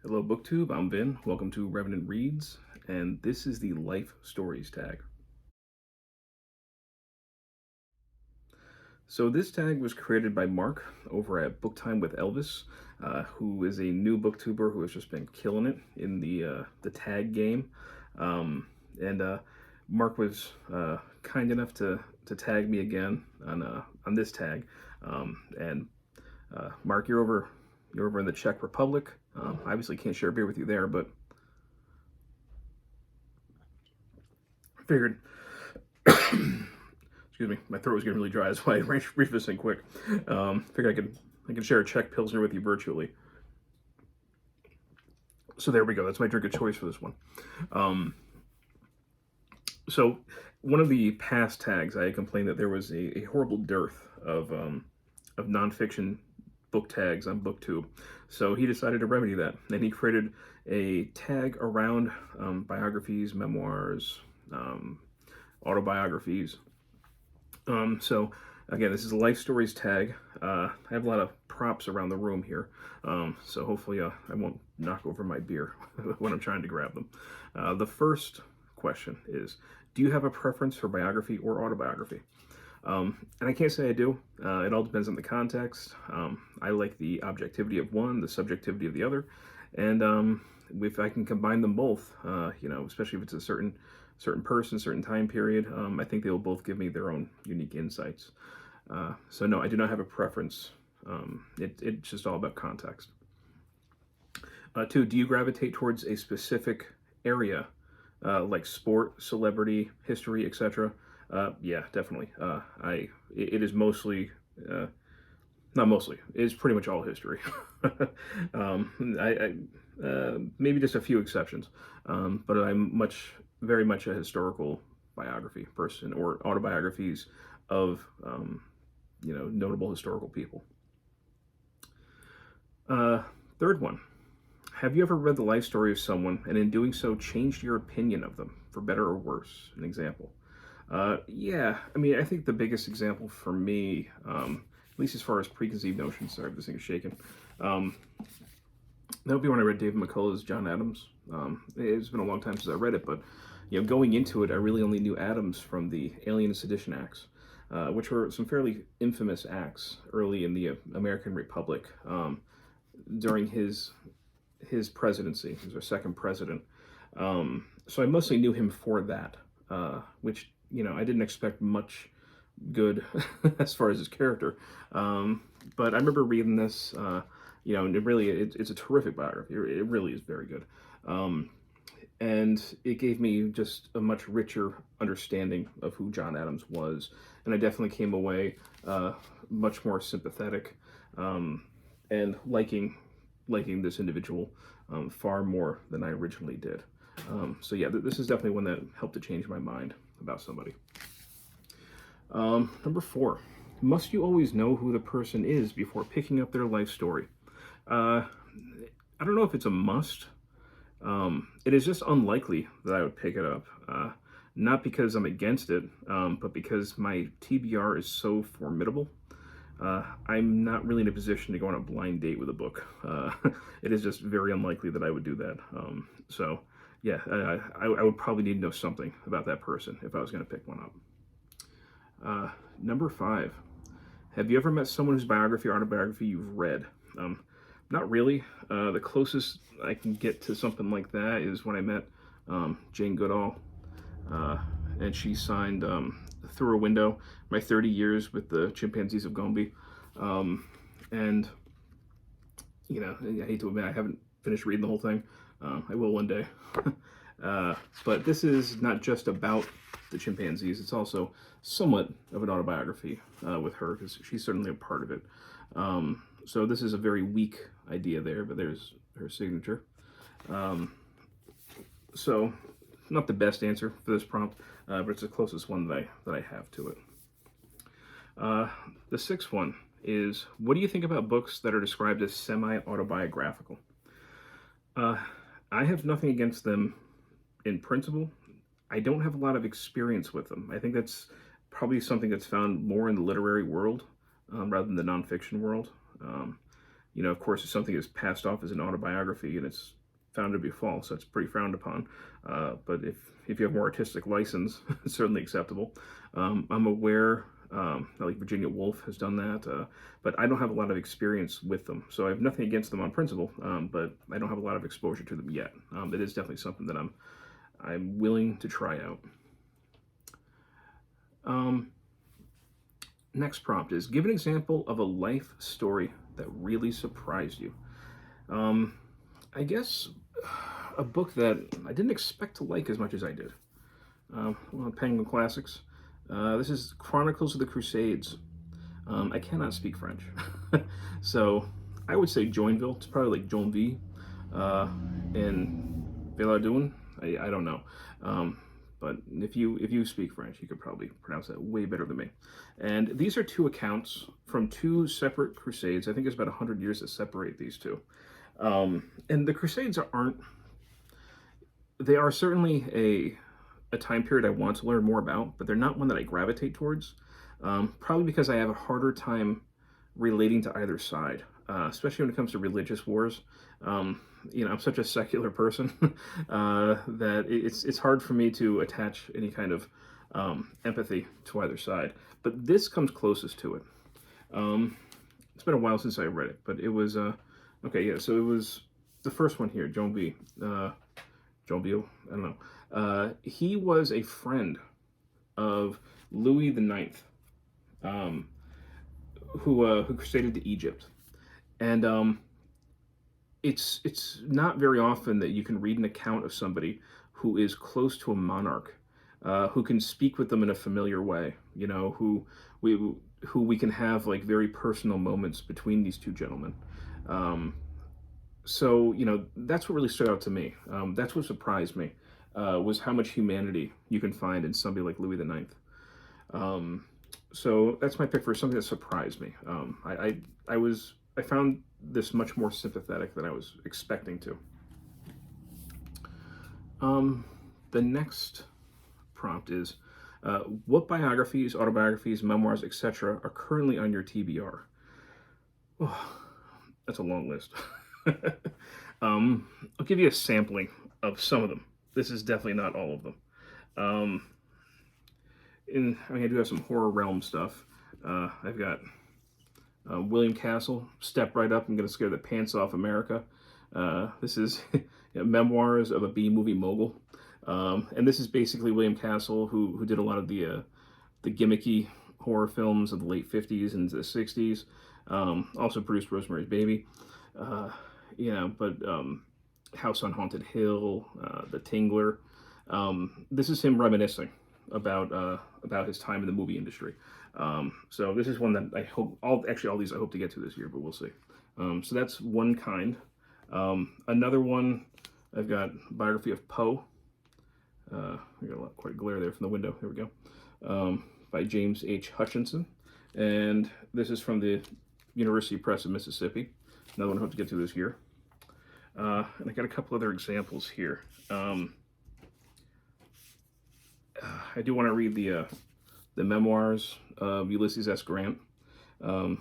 Hello, BookTube. I'm Vin. Welcome to Revenant Reads, and this is the Life Stories tag. So this tag was created by Mark over at Book Time with Elvis, who is a new booktuber who has just been killing it in the tag game. And Mark was kind enough to tag me again on this tag. And Mark, you're over in the Czech Republic. Obviously, can't share a beer with you there, but figured. Excuse me, my throat was getting really dry. That's why I reached this in quick. Figured I could share a Czech Pilsner with you virtually. So there we go. That's my drink of choice for this one. So one of the past tags, I had complained that there was a horrible dearth of nonfiction book tags on BookTube. So he decided to remedy that, and he created a tag around biographies, memoirs, autobiographies. So again, this is a life stories tag. I have a lot of props around the room here, so hopefully I won't knock over my beer when I'm trying to grab them. The first question is, do you have a preference for biography or autobiography? And I can't say I do. It all depends on the context. I like the objectivity of one, the subjectivity of the other, and if I can combine them both, especially if it's a certain person, certain time period, I think they will both give me their own unique insights. So no, I do not have a preference. It's just all about context. Two, do you gravitate towards a specific area, like sport, celebrity, history, etc.? Yeah, definitely. It is mostly, not mostly, it's pretty much all history. Maybe just a few exceptions, but I'm very much a historical biography person, or autobiographies of, notable historical people. Third one, have you ever read the life story of someone and in doing so changed your opinion of them for better or worse? An example. Yeah, I mean, I think the biggest example for me, at least as far as preconceived notions, sorry, this thing is shaking. That would be when I read David McCullough's John Adams. It's been a long time since I read it, but going into it, I really only knew Adams from the Alien and Sedition Acts, which were some fairly infamous acts early in the American Republic during his presidency. He was our second president. So I mostly knew him for that, which I didn't expect much good as far as his character. But I remember reading this, and it's a terrific biography. It really is very good. And it gave me just a much richer understanding of who John Adams was. And I definitely came away much more sympathetic and liking this individual far more than I originally did. So yeah, this is definitely one that helped to change my mind about somebody. Number 4, must you always know who the person is before picking up their life story? I don't know if it's a must. It is just unlikely that I would pick it up. Not because I'm against it, but because my TBR is so formidable. I'm not really in a position to go on a blind date with a book. It is just very unlikely that I would do that. So, yeah, I would probably need to know something about that person if I was going to pick one up. Number 5, have you ever met someone whose biography or autobiography you've read? Not really. The closest I can get to something like that is when I met Jane Goodall, and she signed Through a Window, my 30 years with the chimpanzees of Gombe. And, I hate to admit I haven't finished reading the whole thing. I will one day. But this is not just about the chimpanzees. It's also somewhat of an autobiography with her, because she's certainly a part of it. So this is a very weak idea there, but there's her signature. So not the best answer for this prompt, but it's the closest one that I have to it. The 6th one is, what do you think about books that are described as semi-autobiographical? I have nothing against them in principle. I don't have a lot of experience with them. I think that's probably something that's found more in the literary world rather than the nonfiction world. Of course, if something is passed off as an autobiography and it's found to be false, that's pretty frowned upon. But if you have more artistic license, it's certainly acceptable. I'm aware, like Virginia Woolf has done that, but I don't have a lot of experience with them. So I have nothing against them on principle, but I don't have a lot of exposure to them yet. It is definitely something that I'm willing to try out. Next prompt is, give an example of a life story that really surprised you. I guess a book that I didn't expect to like as much as I did. Penguin Classics. This is Chronicles of the Crusades. I cannot speak French, so I would say Joinville. It's probably like Joinville, and Belladune. I don't know, but if you speak French, you could probably pronounce that way better than me. And these are two accounts from two separate crusades. I think there's about 100 years that separate these two. And the Crusades they are certainly a time period I want to learn more about, but they're not one that I gravitate towards. Probably because I have a harder time relating to either side, especially when it comes to religious wars. I'm such a secular person that it's hard for me to attach any kind of empathy to either side. But this comes closest to it. It's been a while since I read it, but it was okay. Yeah, so it was the first one here, Joinville. Joinville, I don't know. He was a friend of Louis the Ninth, who crusaded to Egypt, and it's not very often that you can read an account of somebody who is close to a monarch, who can speak with them in a familiar way. Who we can have like very personal moments between these two gentlemen. So that's what really stood out to me. That's what surprised me, was how much humanity you can find in somebody like Louis the Ninth. So that's my pick for something that surprised me. I found this much more sympathetic than I was expecting to. The next prompt is, what biographies, autobiographies, memoirs, etc. are currently on your TBR? Oh, that's a long list. I'll give you a sampling of some of them. This is definitely not all of them. I do have some horror realm stuff. I've got William Castle, Step Right Up, I'm going to scare the pants off America. This is Memoirs of a B-movie mogul. And this is basically William Castle, who did a lot of the gimmicky horror films of the late 50s and the 60s. Also produced Rosemary's Baby. But House on Haunted Hill, The Tingler. This is him reminiscing about his time in the movie industry. So this is one that I hope, all these I hope to get to this year, but we'll see. So that's one kind. Another one, I've got Biography of Poe. We got quite glare there from the window. Here we go. By James H. Hutchinson. And this is from the University Press of Mississippi. Another one I hope to get to this year. And I got a couple other examples here. I do want to read the memoirs of Ulysses S. Grant,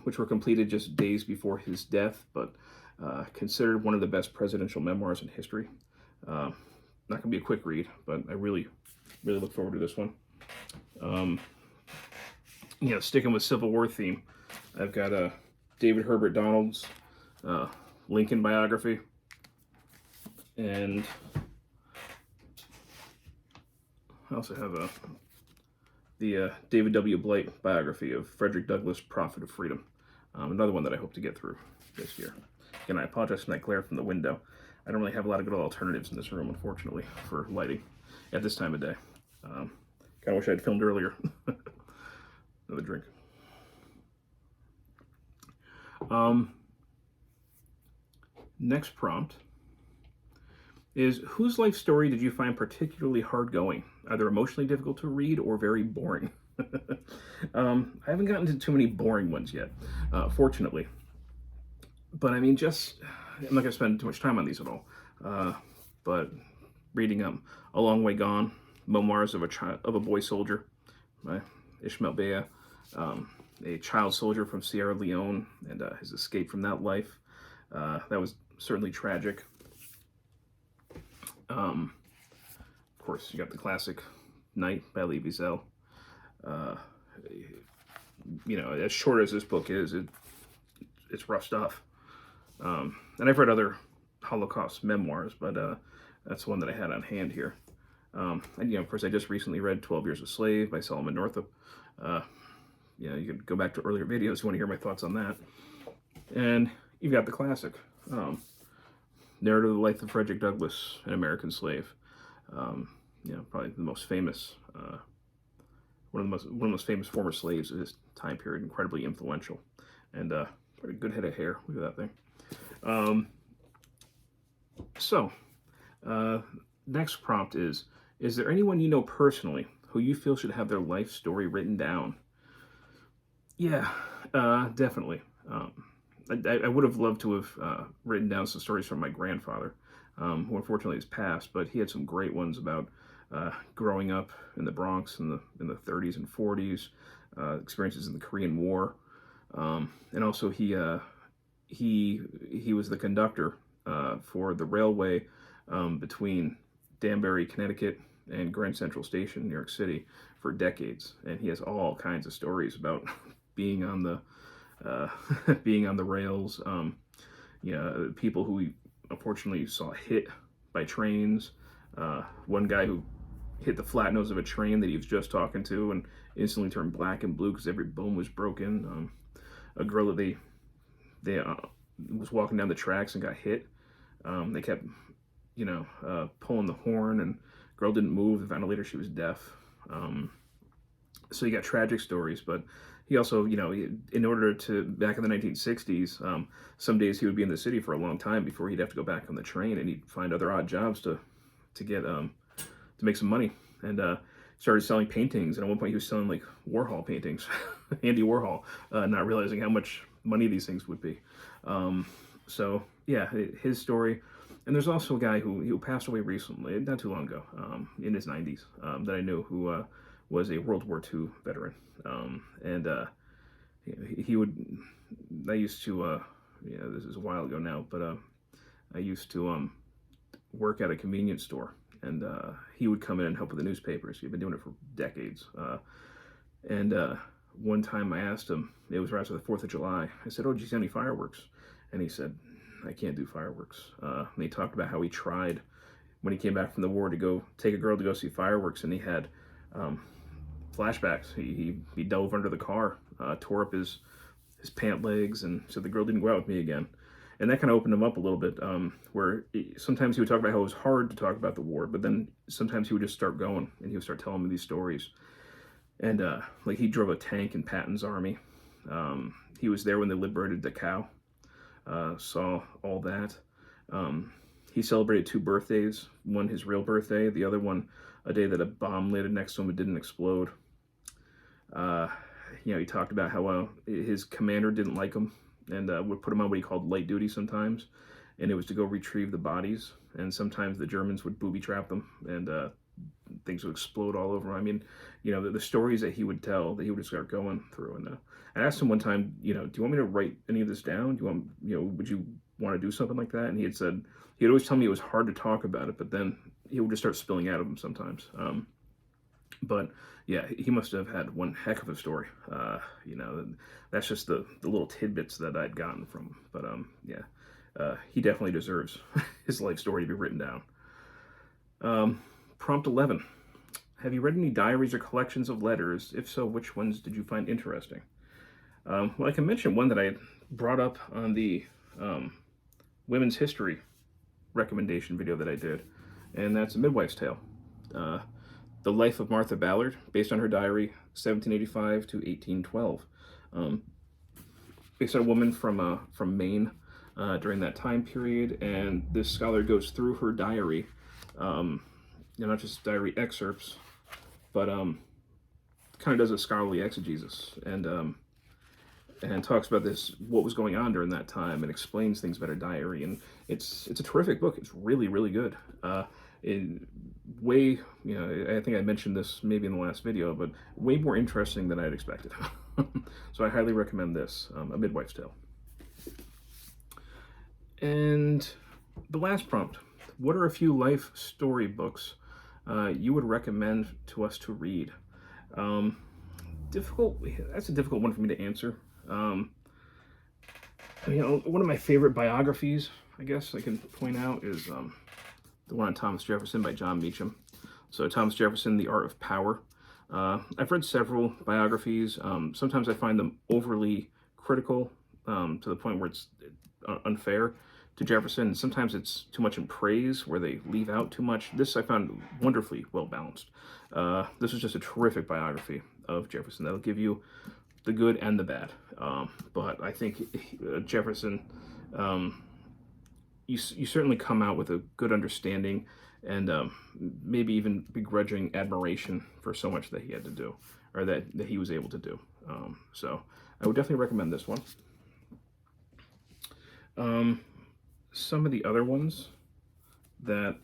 which were completed just days before his death, but considered one of the best presidential memoirs in history. Not going to be a quick read, but I really, really look forward to this one. Sticking with Civil War theme, I've got David Herbert Donald's Lincoln biography, and I also have the David W. Blight biography of Frederick Douglass, Prophet of Freedom. Another one that I hope to get through this year. Again, I apologize for that glare from the window. I don't really have a lot of good alternatives in this room, unfortunately, for lighting at this time of day. Kind of wish I had filmed earlier. Another drink. Next prompt is, whose life story did you find particularly hard going, either emotionally difficult to read or very boring? I haven't gotten to too many boring ones yet, fortunately. But I mean, I'm not going to spend too much time on these at all. But reading A Long Way Gone, Memoirs of a Boy Soldier by Ishmael Bea, a child soldier from Sierra Leone and his escape from that life. That was certainly tragic. Of course, you got the classic Night by Elie Wiesel. As short as this book is, it's rough stuff. And I've read other Holocaust memoirs, but that's one that I had on hand here. And of course, I just recently read 12 Years a Slave by Solomon Northup. You can go back to earlier videos if you want to hear my thoughts on that. And you've got the classic Narrative of the Life of Frederick Douglass, an American Slave. Probably the most famous, one of the most famous former slaves of this time period, incredibly influential, and quite a good head of hair. Look at that thing. Next prompt is there anyone you know personally who you feel should have their life story written down? Yeah, definitely. I would have loved to have written down some stories from my grandfather, who unfortunately has passed, but he had some great ones about growing up in the Bronx in the 30s and 40s, experiences in the Korean War, and also he was the conductor for the railway between Danbury, Connecticut, and Grand Central Station, New York City, for decades, and he has all kinds of stories about being on the rails. People who he unfortunately saw hit by trains. One guy who hit the flat nose of a train that he was just talking to and instantly turned black and blue because every bone was broken. A girl that they was walking down the tracks and got hit. They kept pulling the horn, and girl didn't move. They found out later she was deaf. So you got tragic stories, but he also, in order to, back in the 1960s, some days he would be in the city for a long time before he'd have to go back on the train, and he'd find other odd jobs to get, to make some money, and started selling paintings, and at one point he was selling like Warhol paintings, Andy Warhol, not realizing how much money these things would be. So yeah, his story. And there's also a guy who passed away recently, not too long ago, in his 90s, that I knew, who was a World War II veteran. He would, I used to, this is a while ago now, but I used to work at a convenience store, and he would come in and help with the newspapers. He'd been doing it for decades. One time I asked him, it was right after the 4th of July, I said, "Oh, did you see any fireworks?" And he said, "I can't do fireworks." And he talked about how he tried when he came back from the war to go take a girl to go see fireworks, and he had flashbacks. He dove under the car, tore up his pant legs, and said the girl didn't go out with me again. And that kind of opened him up a little bit, where sometimes he would talk about how it was hard to talk about the war, but then sometimes he would just start going, and he would start telling me these stories. And like he drove a tank in Patton's army. He was there when they liberated Dachau. Saw all that. He celebrated 2 birthdays, one his real birthday, the other one a day that a bomb landed next to him and didn't explode. He talked about how his commander didn't like him and would put him on what he called light duty sometimes, and it was to go retrieve the bodies, and sometimes the Germans would booby trap them, and things would explode all over him. I mean, the stories that he would tell, that he would just start going through. And I asked him one time, do you want me to write any of this down? Do you want, would you want to do something like that? And he had said, he'd always tell me it was hard to talk about it, but then he would just start spilling out of him sometimes. But yeah, he must have had one heck of a story. That's just the little tidbits that I'd gotten from him. But he definitely deserves his life story to be written down. Prompt 11. Have you read any diaries or collections of letters? If so, which ones did you find interesting? Well, I can mention one that I had brought up on the women's history recommendation video that I did, and that's A Midwife's Tale. The Life of Martha Ballard, based on her diary, 1785 to 1812. Based on a woman from Maine during that time period, and this scholar goes through her diary, not just diary excerpts, but kind of does a scholarly exegesis, and talks about what was going on during that time, and explains things about her diary. And it's a terrific book. It's really, really good. I think I mentioned this maybe in the last video, but way more interesting than I'd expected. So I highly recommend this, A Midwife's Tale. And the last prompt: what are a few life story books you would recommend to us to read? Um, difficult. That's a difficult one for me to answer. Um, one of my favorite biographies, I guess I can point out, is the one on Thomas Jefferson by John Meacham. So Thomas Jefferson, The Art of Power. I've read several biographies. Sometimes I find them overly critical, to the point where it's unfair to Jefferson. Sometimes it's too much in praise, where they leave out too much. This I found wonderfully well balanced. This is just a terrific biography of Jefferson that'll give you the good and the bad. But I think Jefferson, you certainly come out with a good understanding, and maybe even begrudging admiration for so much that he had to do, or that he was able to do. So I would definitely recommend this one. Some of the other ones that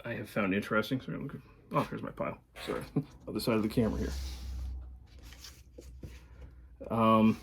I have found interesting. So look at, oh, here's my pile. Sorry, other side of the camera here. Of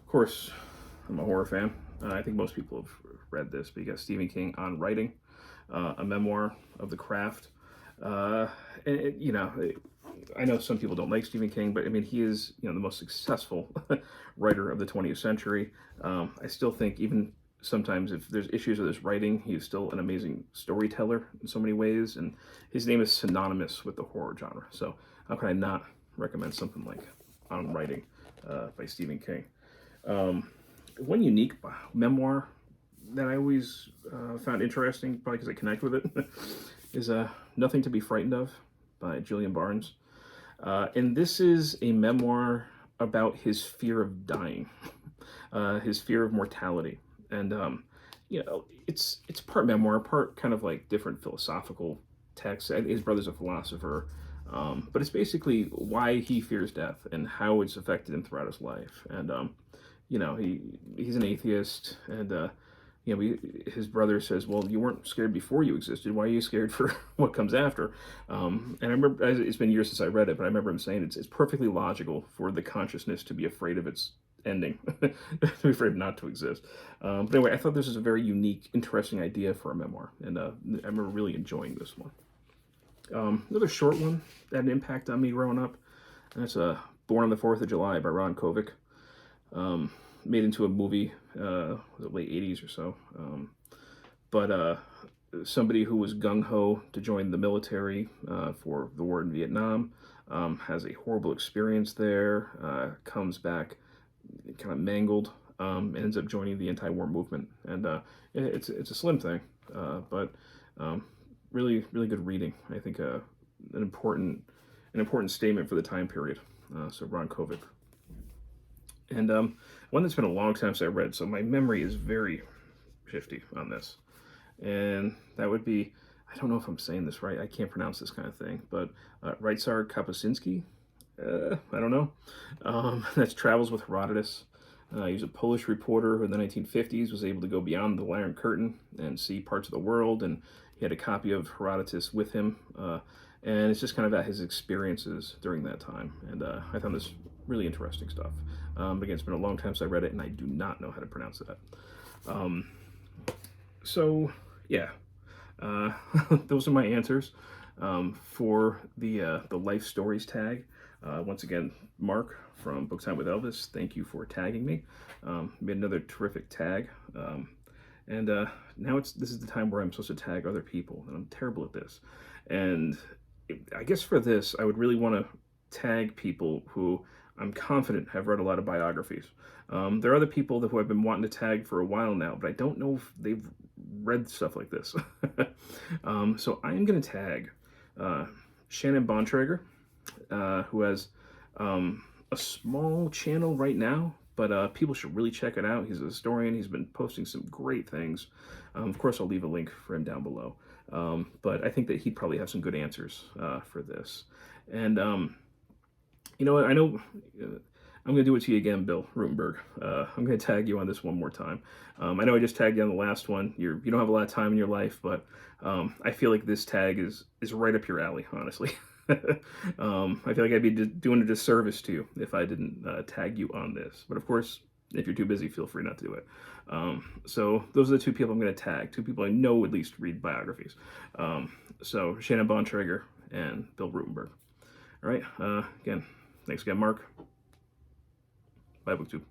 course, I'm a horror fan. I think most people have read this, but you got Stephen King on Writing, a memoir of the craft. I know some people don't like Stephen King, but I mean, he is, the most successful writer of the 20th century. I still think, even sometimes if there's issues with his writing, he's still an amazing storyteller in so many ways, and his name is synonymous with the horror genre. So how can I not recommend something like On Writing by Stephen King? One unique memoir that I always found interesting, probably because I connect with it, is Nothing to Be Frightened Of by Julian Barnes. And this is a memoir about his fear of dying, his fear of mortality. And, it's part memoir, part kind of like different philosophical texts. His brother's a philosopher, but it's basically why he fears death and how it's affected him throughout his life. And, he's an atheist, and his brother says, "Well, you weren't scared before you existed. Why are you scared for what comes after?" And I remember, it's been years since I read it, but I remember him saying it's perfectly logical for the consciousness to be afraid of its ending, to be afraid not to exist. But anyway, I thought this was a very unique, interesting idea for a memoir, and I remember really enjoying this one. Another short one that had an impact on me growing up, and that's Born on the 4th of July by Ron Kovic. Made into a movie, was it late 80s or so. But somebody who was gung-ho to join the military for the war in Vietnam, has a horrible experience there, comes back kind of mangled, ends up joining the anti-war movement. And it's a slim thing, but really, really good reading. I think an important statement for the time period. So Ron Kovic. And one that's been a long time since I read, so my memory is very shifty on this. And that would be, I don't know if I'm saying this right, I can't pronounce this kind of thing, but Ryszard Kapuscinski, I don't know. That's Travels with Herodotus. He was a Polish reporter who in the 1950s was able to go beyond the Iron Curtain and see parts of the world, and he had a copy of Herodotus with him. And it's just kind of about his experiences during that time. And I found this really interesting stuff. But again, it's been a long time since I read it, and I do not know how to pronounce that. So, yeah. Those are my answers for the Life Stories tag. Once again, Mark from Book Time with Elvis, thank you for tagging me. Made another terrific tag. And now this is the time where I'm supposed to tag other people, and I'm terrible at this. And I guess for this, I would really want to tag people who I'm confident have read a lot of biographies. There are other people who I've been wanting to tag for a while now, but I don't know if they've read stuff like this. So I'm going to tag Shannon Bontrager, who has a small channel right now, but people should really check it out. He's a historian. He's been posting some great things. Of course, I'll leave a link for him down below. But I think that he'd probably have some good answers for this. And you know what? I know I'm going to do it to you again, Bill Rutenberg. I'm going to tag you on this one more time. I know I just tagged you on the last one. You don't have a lot of time in your life, but I feel like this tag is right up your alley, honestly. I feel like I'd be doing a disservice to you if I didn't tag you on this. But of course, If you're too busy, feel free not to do it. So those are the two people I'm going to tag, two people I know at least read biographies. So Shannon Bontrager and Bill Rutenberg. All right. Again, thanks again, Mark. Bye, BookTube.